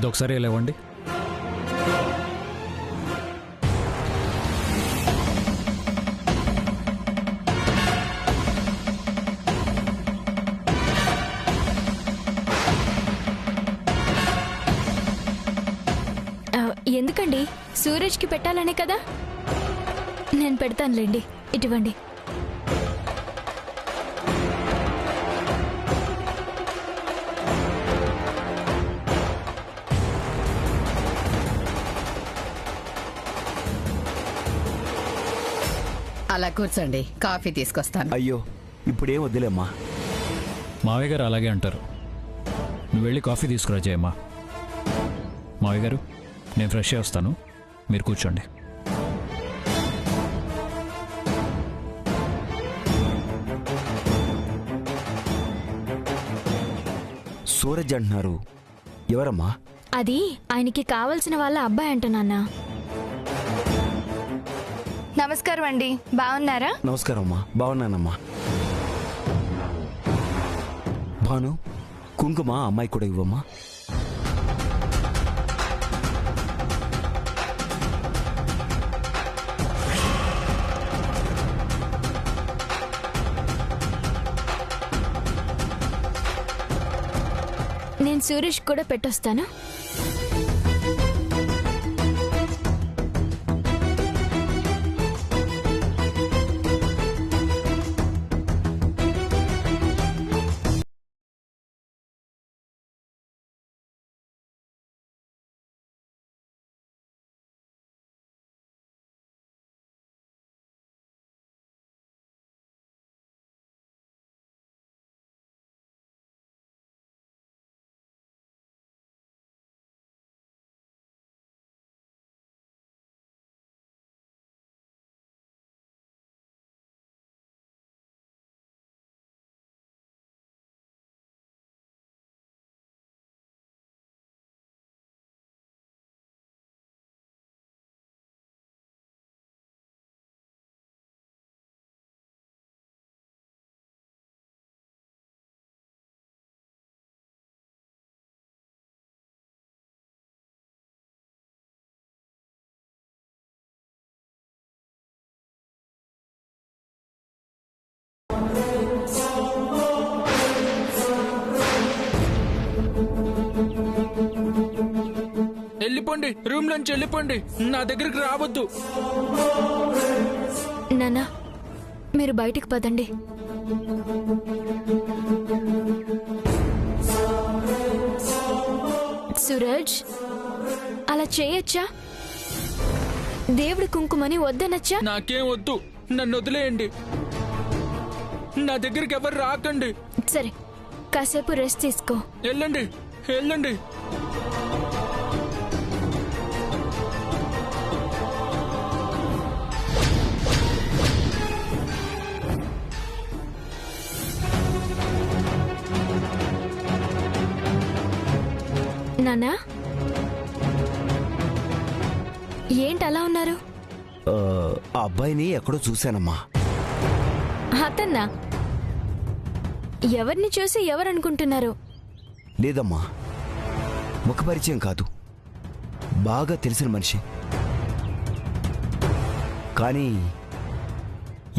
అదొకసారి లేవండి. ఎందుకండి? సూరజ్కి పెట్టాలనే కదా. నేను పెడతానులేండి, ఇటువంటి. అలా కూర్చోండి, కాఫీ తీసుకొస్తాను. అయ్యో ఇప్పుడేం వద్దులేమ్మా. మావయ్య గారు అలాగే అంటారు. నువ్వు వెళ్ళి కాఫీ తీసుకురా జయమ్మా. మావయ్య గారు, నేను ఫ్రెష్ అయ్యి వస్తాను, మీరు కూర్చోండి. సూరజ్ అంటున్నారు, ఎవరమ్మా? అది ఆయనకి కావలసిన వాళ్ళ అబ్బాయి అంట నాన్న. నమస్కారం అండి, బాగున్నారా? నమస్కారం అమ్మా, బాగున్నానమ్మా. భాను, కుంకుమ అమ్మాయి కూడా ఇవ్వమ్మా. నేను సూరజ్ కూడా పెట్టొస్తాను. వెళ్ళిపోండి, రూమ్ నుంచి వెళ్ళిపోండి, నా దగ్గరికి రావద్దు. నాన్న, మీరు బయటికి పదండి. సూరజ్, అలా చేయొచ్చా? దేవుడి కుంకుమని వద్దనొచ్చా? నాకేం వద్దు, నన్ను వదిలేయండి. నా దగ్గరికి ఎవరు రాకండి. సరే, కాసేపు రెస్ట్ తీసుకో. వెళ్ళండి, వెళ్ళండి. నానా, ఏంటి అలా ఉన్నారు? ఆ అబ్బాయిని ఎక్కడో చూశానమ్మా. అతన్నా? ఎవరిని చూసి ఎవరనుకుంటున్నారు? లేదమ్మా, ముఖ పరిచయం కాదు, బాగా తెలిసిన మనిషి. కానీ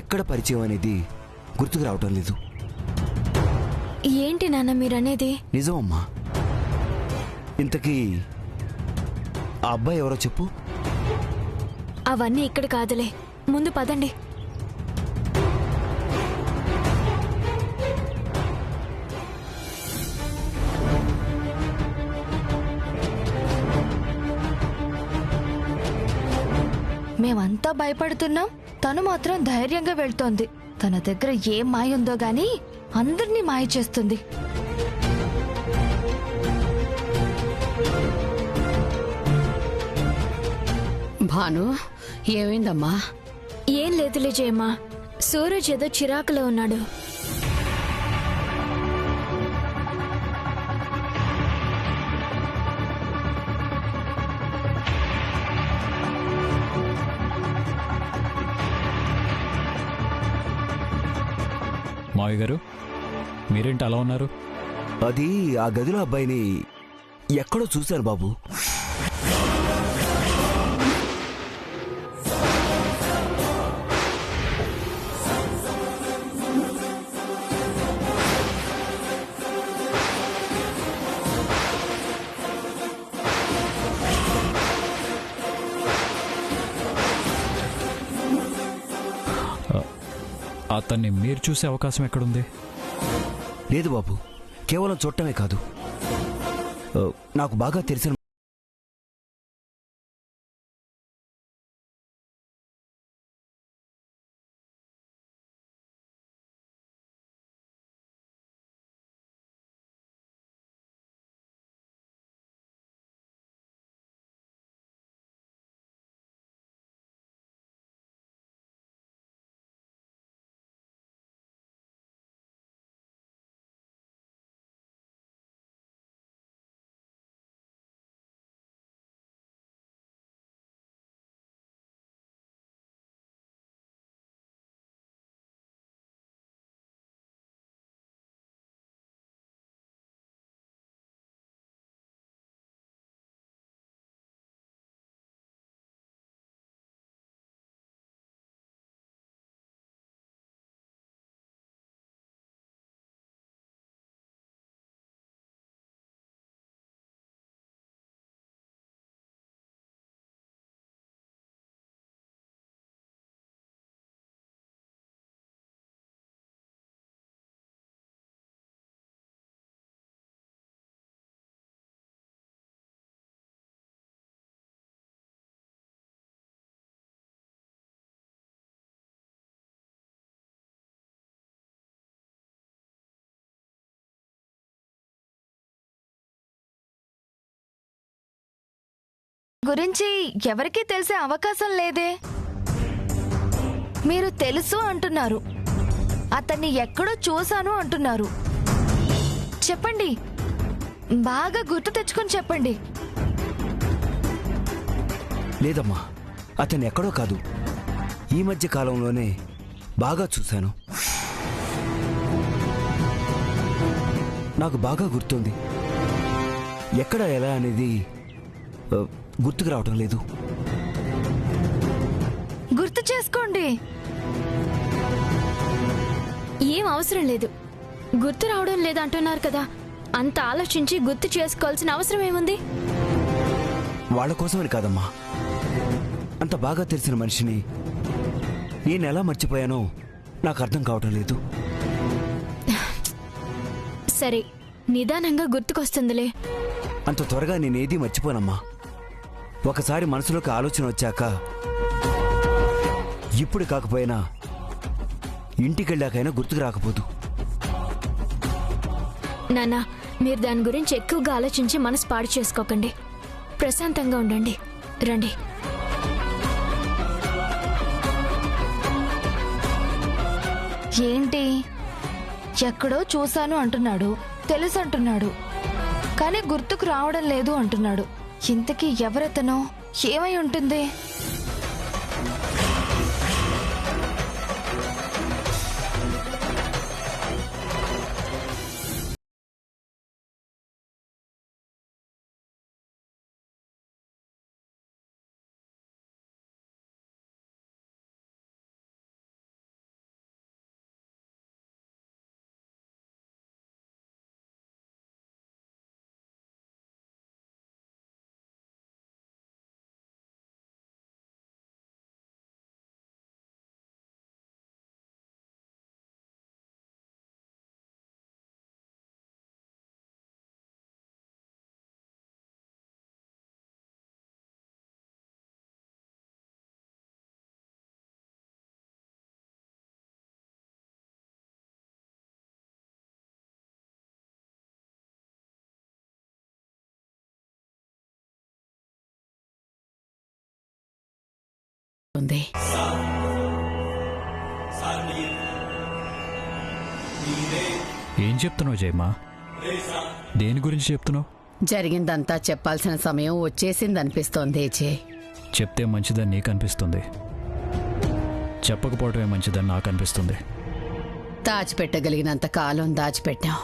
ఎక్కడ పరిచయం అనేది గుర్తుకు రావటం లేదు. ఏంటి నాన్న మీరనేది? నిజమమ్మా. ఇంతకీ ఆ అబ్బాయి ఎవరో చెప్పు. అవన్నీ ఇక్కడ కాదులే, ముందు పదండి. మేమంతా భయపడుతున్నాం, తను మాత్రం ధైర్యంగా వెళ్తోంది. తన దగ్గర ఏం మాయ ఉందో గాని అందరినీ మాయ చేస్తుంది. భాను, ఏమైందమ్మా? ఏం లేదులే జయమ్మా, సూరజ్ ఏదో చిరాకులో ఉన్నాడు. మావయ్య గారు, మీరేంటి అలా ఉన్నారు? అది ఆ గదిలో అబ్బాయిని ఎక్కడో చూశాను బాబు. అతన్ని మీరు చూసే అవకాశం ఎక్కడుంది? లేదు బాబు, కేవలం చూడటమే కాదు, నాకు బాగా తెలిసిన గురించి ఎవరికీ తెలిసే అవకాశం లేదే. మీరు తెలుసు అంటున్నారు, అతన్ని ఎక్కడో చూశాను అంటున్నారు. చెప్పండి, బాగా గుర్తు తెచ్చుకొని చెప్పండి. లేదమ్మా, అతన్ని ఎక్కడో కాదు, ఈ మధ్య కాలంలోనే బాగా చూశాను. నాకు బాగా గుర్తుంది. ఎక్కడ ఎలా అనేది గుర్తుకు రావటం లేదు. గుర్తు చేసుకోండి. ఏం అవసరం లేదు, గుర్తు రావడం లేదంటున్నారు కదా, అంత ఆలోచించి గుర్తు చేసుకోవాల్సిన అవసరం ఏముంది? వాళ్ళ కోసమని కాదమ్మా, అంత బాగా తెలిసిన మనిషిని నేను ఎలా మర్చిపోయానో నాకు అర్థం కావటం లేదు. సరే, నిదానంగా గుర్తుకొస్తుందిలే. అంత త్వరగా నేనేదీ మర్చిపోనమ్మా. ఒకసారి మనసులోకి ఆలోచన వచ్చాక ఇప్పుడు కాకపోయినా ఇంటికెళ్ళాకైనా గుర్తుకు రాకపోదు. నాన్న, మీరు దాని గురించి ఎక్కువగా ఆలోచించి మనసు పాడు చేసుకోకండి. ప్రశాంతంగా ఉండండి. రండి. ఏంటి, ఎక్కడో చూశాను అంటున్నాడు, తెలుసు అంటున్నాడు, కానీ గుర్తుకు రావడం లేదు అంటున్నాడు. ఇంతకీ ఎవరెతనో, ఏమై ఉంటుంది? ఉంది. ఏం చెప్తున్నావు జయమ్మా? దేని గురించి చెప్తున్నావు? జరిగిందంతా చెప్పాల్సిన సమయం వచ్చేసిందనిపిస్తోంది జే. చెప్తే మంచిదని నీకు అనిపిస్తుంది, చెప్పకపోవటమే మంచిదని నాకు అనిపిస్తుంది. దాచిపెట్టగలిగినంత కాలం దాచిపెట్టాం.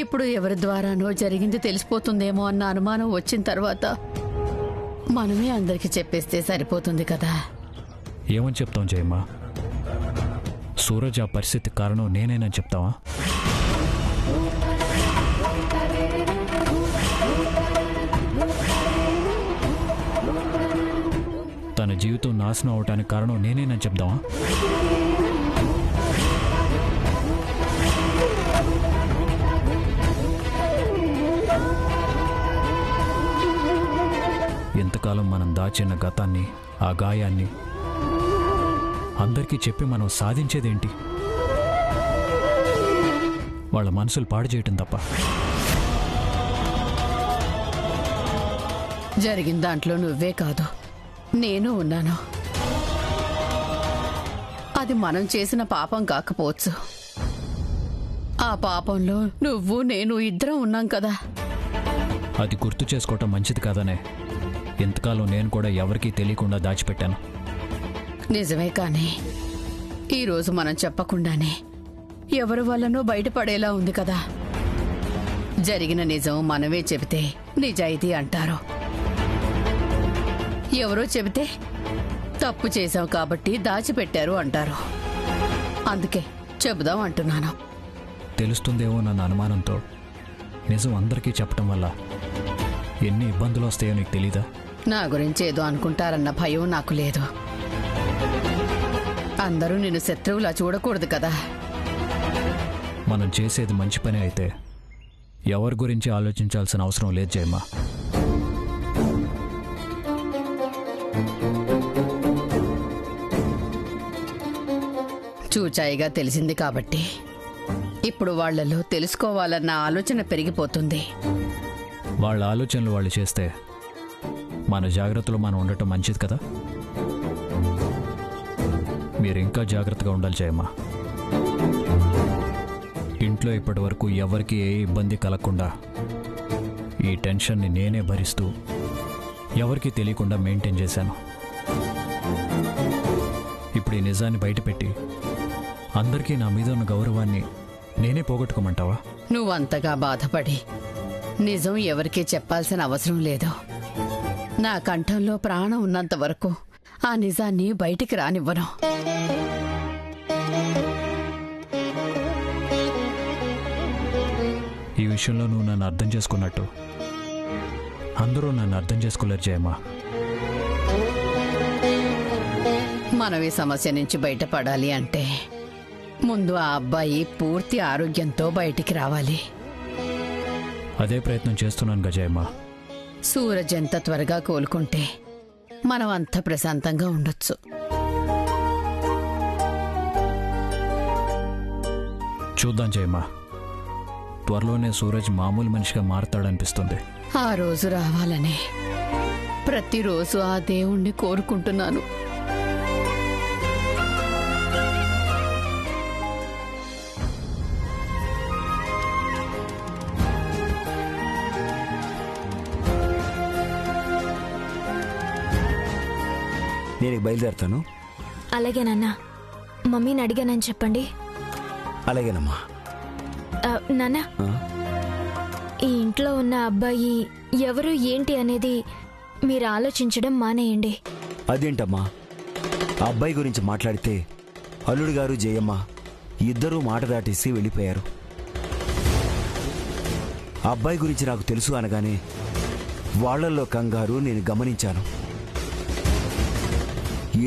ఇప్పుడు ఎవరి ద్వారానో జరిగింది తెలిసిపోతుందేమో అన్న అనుమానం వచ్చిన తర్వాత మనమే అందరికి చెప్పేస్తే సరిపోతుంది కదా. ఏమని చెప్తాం జయమ్మ? సూరజ్ ఆ పరిస్థితి కారణం నేనేనని చెప్తావా? తన జీవితం నాశనం అవటానికి కారణం నేనేనని చెప్దామా? ఎంతకాలం మనం దాచిన గతాన్ని, ఆ గాయాన్ని అందరికీ చెప్పి మనం సాధించేదేంటి? వాళ్ళ మనసులు పాడు చేయటం తప్ప. జరిగిన దాంట్లో నువ్వే కాదు, నేను ఉన్నాను. అది మనం చేసిన పాపం కాకపోవచ్చు. ఆ పాపంలో నువ్వు నేను ఇద్దరం ఉన్నాం కదా. అది గుర్తు చేసుకోవటం మంచిది కాదనే ఎంతకాలం నేను కూడా ఎవరికీ తెలియకుండా దాచిపెట్టాను. నిజమే, కానీ ఈరోజు మనం చెప్పకుండానే ఎవరి వల్లనో బయటపడేలా ఉంది కదా. జరిగిన నిజం మనమే చెబితే నిజాయితీ అంటారు. ఎవరో చెబితే తప్పు చేశాం కాబట్టి దాచిపెట్టారు అంటారు. అందుకే చెబుదాం అంటున్నాను. తెలుస్తుందేమో నన్న అనుమానంతో నిజం అందరికీ చెప్పటం వల్ల ఎన్ని ఇబ్బందులు వస్తాయో నీకు తెలీదా? నా గురించి ఏదో అనుకుంటారన్న భయం నాకు లేదు. అందరూ నిన్ను శత్రువులా చూడకూడదు కదా. మనం చేసేది మంచి పని అయితే ఎవరి గురించి ఆలోచించాల్సిన అవసరం లేదు జయమ్మ. చూచాయిగా తెలిసింది కాబట్టి ఇప్పుడు వాళ్లలో తెలుసుకోవాలన్న ఆలోచన పెరిగిపోతుంది. వాళ్ళ ఆలోచనలు వాళ్ళు చేస్తే మన జాగ్రత్తలో మనం ఉండటం మంచిది కదా. మీరు ఇంకా జాగ్రత్తగా ఉండాలి జయమ్మ. ఇంట్లో ఇప్పటి వరకు ఎవరికి ఏ ఇబ్బంది కలగకుండా ఈ టెన్షన్ని నేనే భరిస్తూ ఎవరికీ తెలియకుండా మెయింటైన్ చేశాను. ఇప్పుడు ఈ నిజాన్ని బయటపెట్టి అందరికీ నా మీద ఉన్న గౌరవాన్ని నేనే పోగొట్టుకోమంటావా? నువ్వంతగా బాధపడి నిజం ఎవరికీ చెప్పాల్సిన అవసరం లేదు. నా కంఠంలో ప్రాణం ఉన్నంత వరకు ఆ నిజాన్ని బయటికి రానివ్వను. ఈ విషయంలో నువ్వు నన్ను అర్థం చేసుకున్నట్టు అందరూ నన్ను అర్థం చేసుకోలేరు జయమ్మ. మనం ఈ సమస్య నుంచి బయటపడాలి అంటే ముందు ఆ అబ్బాయి పూర్తి ఆరోగ్యంతో బయటికి రావాలి. అదే ప్రయత్నం చేస్తున్నాను గజయమ్మ. సూరజ్ ఎంత త్వరగా కోలుకుంటే మనం అంత ప్రశాంతంగా ఉండొచ్చు. చూద్దాం జయమ్మ. త్వరలోనే సూరజ్ మామూలు మనిషిగా మారతాడనిపిస్తుంది. ఆ రోజు రావాలనే ప్రతిరోజు ఆ దేవుణ్ణి కోరుకుంటున్నాను. నేను బయలుదేరుతాను. అలాగేనన్నా. మమ్మీని అడిగానని చెప్పండి. అలాగేనమ్మా. నాన్న, ఈ ఇంట్లో ఉన్న అబ్బాయి ఎవరు ఏంటి అనేది మీరు ఆలోచించడం మానేయండి. అదేంటమ్మా, ఆ అబ్బాయి గురించి మాట్లాడితే అల్లుడు గారు జయమ్మ ఇద్దరూ మాట దాటేసి వెళ్ళిపోయారు. ఆ అబ్బాయి గురించి నాకు తెలుసు అనగానే వాళ్లల్లో కంగారు నేను గమనించాను.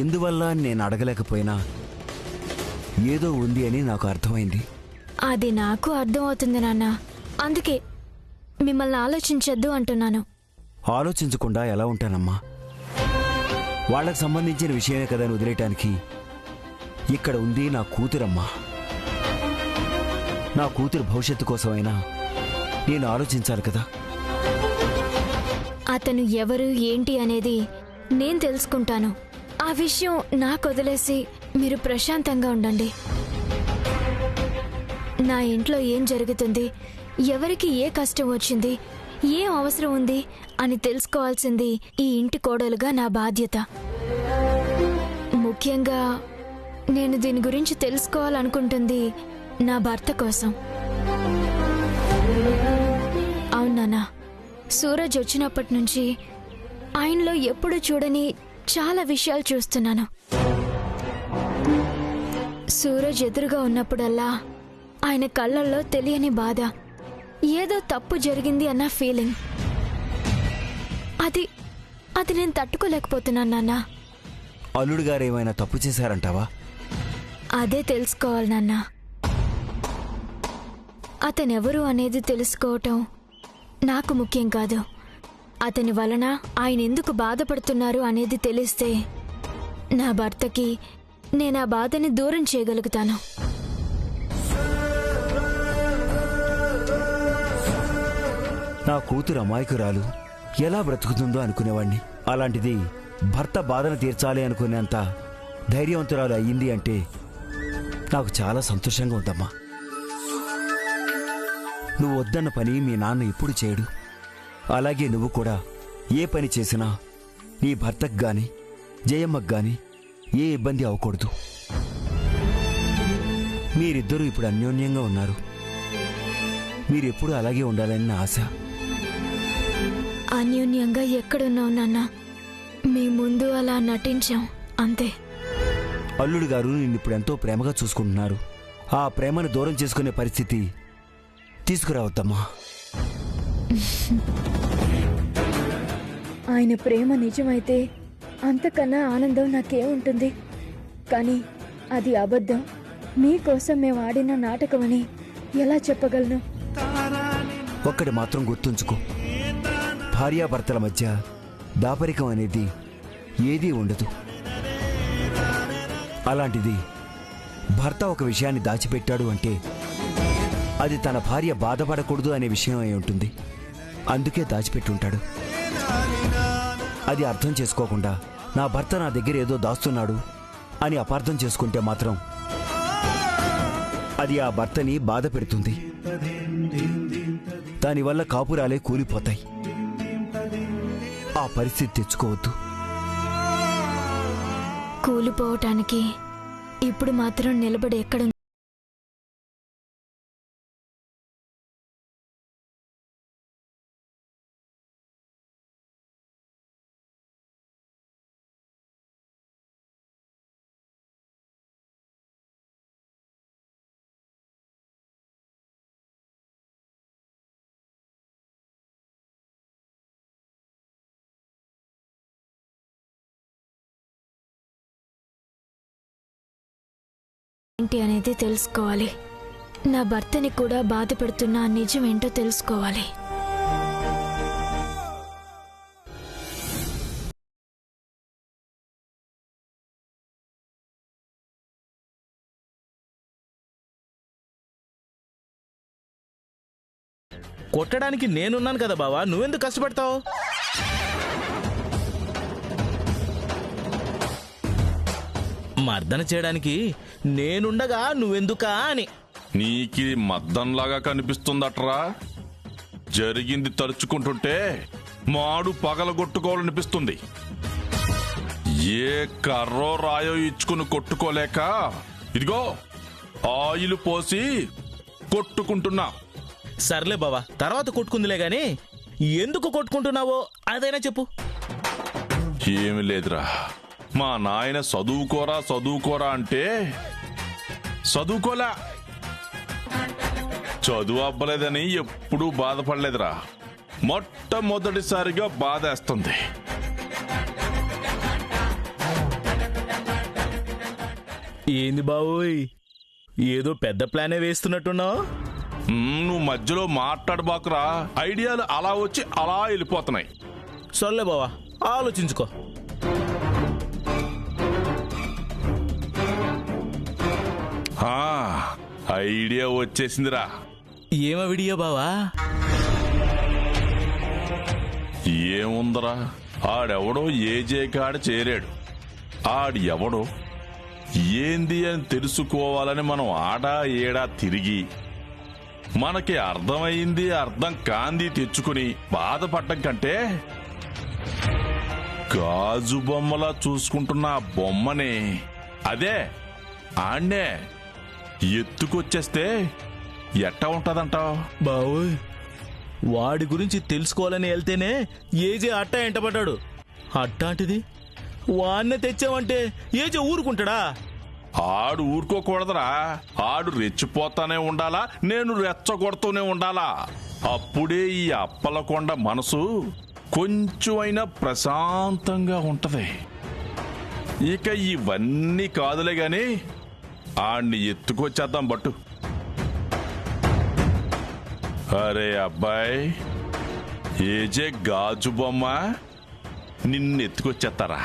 ఎందువల్ల నేను అడగలేకపోయినా ఏదో ఉంది అని నాకు అర్థమైంది. అది నాకు అర్థం అవుతుంది నాన్న. అందుకే మిమ్మల్ని ఆలోచించొద్దు అంటున్నాను. ఆలోచించకుండా ఎలా ఉంటానమ్మా? వాళ్లకు సంబంధించిన విషయమే కదా అని వదిలేయటానికి ఇక్కడ ఉంది నా కూతురమ్మా. నా కూతురు భవిష్యత్తు కోసమైనా నేను ఆలోచించాలి కదా. అతను ఎవరు ఏంటి అనేది నేను తెలుసుకుంటాను. ఆ విషయం నాకు వదిలేసి మీరు ప్రశాంతంగా ఉండండి. నా ఇంట్లో ఏం జరుగుతుంది, ఎవరికి ఏ కష్టం వచ్చింది, ఏం అవసరం ఉంది అని తెలుసుకోవాల్సింది ఈ ఇంటి కోడలుగా నా బాధ్యత. ముఖ్యంగా నేను దీని గురించి తెలుసుకోవాలనుకుంటుంది నా భర్త కోసం. సూరజ్ వచ్చినప్పటి నుంచి ఆయనలో ఎప్పుడూ చూడని చాలా విషయాలు చూస్తున్నాను. సూరజ్ ఎదురుగా ఉన్నప్పుడల్లా ఆయన కళ్ళల్లో తెలియని బాధ, ఏదో తప్పు జరిగింది అన్న ఫీలింగ్. అది నేను తట్టుకోలేకపోతున్నాను నాన్న. అల్లుడు గారు ఏమైనా తప్పు చేశారంటావా? అదే తెలుసుకోవాలి నాన్న. అతనెవరు అనేది తెలుసుకోవటం నాకు ముఖ్యం కాదు. అతని వలన ఆయన ఎందుకు బాధపడుతున్నారు అనేది తెలిస్తే నా భర్తకి నేను ఆ బాధని దూరం చేయగలుగుతాను. నా కూతురు అమాయకురాలు ఎలా బ్రతుకుతుందో అనుకునేవాణ్ణి. అలాంటిది భర్త బాధను తీర్చాలి అనుకునేంత ధైర్యవంతురాలు అయ్యింది అంటే నాకు చాలా సంతోషంగా ఉందమ్మా. నువ్వు వద్దన్న పని మీ నాన్న ఎప్పుడు చేయడు. అలాగే నువ్వు కూడా ఏ పని చేసినా నీ భర్తకు గాని జయమ్మకు గాని ఏ ఇబ్బంది అవ్వకూడదు. మీరిద్దరూ ఇప్పుడు అన్యోన్యంగా ఉన్నారు. మీరెప్పుడు అలాగే ఉండాలని నా ఆశ. అన్యోన్యంగా ఎక్కడున్నావు నాన్న? మీ ముందు అలా నటించాం అంతే. అల్లుడు గారు నిన్నిప్పుడు ఎంతో ప్రేమగా చూసుకుంటున్నారు. ఆ ప్రేమను దూరం చేసుకునే పరిస్థితి తీసుకురావద్దమ్మా. ఆయన ప్రేమ నిజమైతే అంతకన్నా ఆనందం నాకేముంటుంది? కానీ అది అబద్ధం, మీకోసం మేము ఆడిన నాటకమని ఎలా చెప్పగలను? ఒక్కటి మాత్రం గుర్తుంచుకో, భార్యాభర్తల మధ్య దాపరికం అనేది ఏదీ ఉండదు. అలాంటిది భర్త ఒక విషయాన్ని దాచిపెట్టాడు అంటే అది తన భార్య బాధపడకూడదు అనే విషయం అయి ఉంటుంది. అందుకే దాచిపెట్టుంటాడు. అది అర్థం చేసుకోకుండా నా భర్త నా దగ్గర ఏదో దాస్తున్నాడు అని అపార్థం చేసుకుంటే మాత్రం అది ఆ భర్తని బాధ పెడుతుంది. దానివల్ల కాపురాలే కూలిపోతాయి. ఆ పరిస్థితి తెచ్చుకోవద్దు. కూలిపోవటానికి ఇప్పుడు మాత్రం నిలబడి ఎక్కడ ఏంటి అనేది తెలుసుకోవాలి. నా భర్తని కూడా బాధ పెడుతున్న నిజం ఏంటో తెలుసుకోవాలి. కొట్టడానికి నేనున్నాను కదా బావా, నువ్వెందుకు కష్టపడతావు? మర్దన చేయడానికి నేనుండగా నువ్వెందుకా అని. నీకి మద్దంలాగా కనిపిస్తుందట్రా. జరిగింది తలుచుకుంటుంటే మాడు పగలగొట్టుకోవాలనిపిస్తుంది. ఏ కర్రో రాయో ఇచ్చుకుని కొట్టుకోలేక ఇదిగో ఆయిల్ పోసి కొట్టుకుంటున్నా. సర్లే బావా, తర్వాత కొట్టుకుందిలే గాని ఎందుకు కొట్టుకుంటున్నావో అదైనా చెప్పు. ఏమి లేదురా, మా నాయన చదువుకోరా చదువుకోరా అంటే చదువుకోలే. చదువు అవ్వలేదని ఎప్పుడూ బాధపడలేదురా. మొట్టమొదటిసారిగా బాధేస్తుంది. ఏంది బావోయ్, ఏదో పెద్ద ప్లానే వేస్తున్నట్టున్నావు? నువ్వు మధ్యలో మాట్లాడబాకురా. ఐడియాలు అలా వచ్చి అలా వెళ్ళిపోతున్నాయి. సర్లే బావా, ఆలోచించుకో. ఐడియా వచ్చేసిందిరా. ఏమ విడియో బావా? ఏముందరా, ఆడెవడో ఏజే కాడ చేరాడు. ఆడు ఎవడో ఏంది అని తెలుసుకోవాలని మనం ఆడా ఏడా తిరిగి మనకి అర్థమైంది అర్థం కాంది తెచ్చుకుని బాధపడ్డం కంటే గాజు బొమ్మలా చూసుకుంటున్న ఆ బొమ్మని, అదే ఆడ్నే ఎత్తుకొచ్చేస్తే ఎట్టా ఉంటదంటావు? బావోయ్, వాడి గురించి తెలుసుకోవాలని వెళ్తేనే ఏజే అట్టా ఎంటపడ్డాడు. అట్టాంటిది వాన్నే తెచ్చావంటే ఏజే ఊరుకుంటాడా? ఆడు ఊరుకోకూడదురా. ఆడు రెచ్చిపోతానే ఉండాలా, నేను రెచ్చగొడుతూనే ఉండాలా. అప్పుడే ఈ అప్పలకొండ మనసు కొంచెం అయినా ప్రశాంతంగా ఉంటది. ఇక ఇవన్నీ కాదులే గాని ఆడిని ఎత్తుకొచ్చేద్దాం బట్టు. అరే అబ్బాయి, ఏజే గాజు బొమ్మ, నిన్ను ఎత్తుకొచ్చేస్తారా?